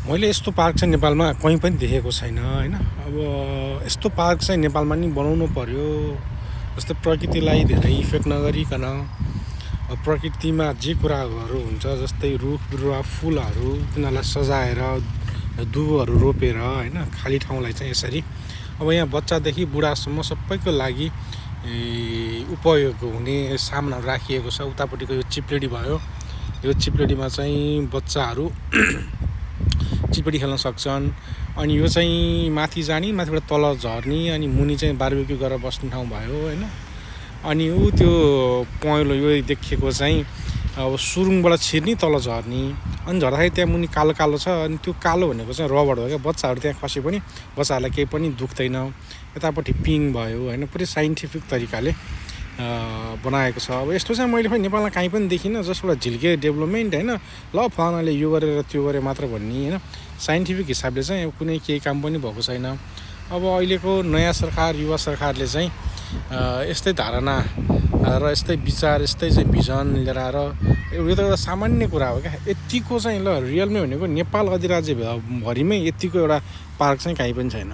मैले यस्तो पार्क चाहिँ नेपालमा कहीँ पनि देखेको छैन होइन। अब यस्तो पार्क चाहिँ नेपालमा नि बनाउनु पर्यो। जस्तै प्रकृतिलाई धेरै इफेक्ट नगरिकन प्रकृतिमा जे कुराहरू हुन्छ जस्तै रुख बिरुवा फुलहरू तिनीहरूलाई सजाएर दुबोहरू रोपेर होइन खाली ठाउँलाई चाहिँ यसरी अब यहाँ बच्चादेखि बुढासम्म सबैको लागि उपयोग हुने सामानहरू राखिएको छ। उतापट्टिको यो चिप्लेडी भयो, यो चिप्लेडीमा चाहिँ बच्चाहरू चिप्लेडी खेल्न सक्छन्। अनि यो चाहिँ माथि जाने, माथिबाट तल झर्ने, अनि मुनि चाहिँ बारबेक्यू गरेर बस्ने ठाउँ भयो होइन। अनि त्यो पहेँलो यो देखिएको चाहिँ अब सुरुङबाट छिर्ने तल झर्ने, अनि झर्दाखेरि त्यहाँ मुनि कालो कालो छ। अनि त्यो कालो भनेको चाहिँ रबड हो क्या, बच्चाहरू त्यहाँ खसे पनि बच्चाहरूलाई केही पनि दुख्दैन। यतापट्टि पिङ भयो होइन, पुरै साइन्टिफिक तरिकाले बनाएको छ। अब यस्तो चाहिँ मैले नेपालमा कहीँ पनि देखिनँ। जसबाट झिल्के डेभलपमेन्ट होइन, ल फलानाले यो गरेर त्यो गरे मात्र भन्ने होइन, साइन्टिफिक हिसाबले चाहिँ कुनै केही काम पनि भएको छैन। अब अहिलेको नयाँ सरकार, युवा सरकारले चाहिँ यस्तै धारणा र यस्तै विचार, यस्तै चाहिँ भिजन लिएर आएर यो त एउटा सामान्य कुरा हो क्या। यतिको चाहिँ ल रियलमै भनेको नेपाल अधिराज्य भरिमै यतिको एउटा पार्क चाहिँ कहीँ पनि छैन।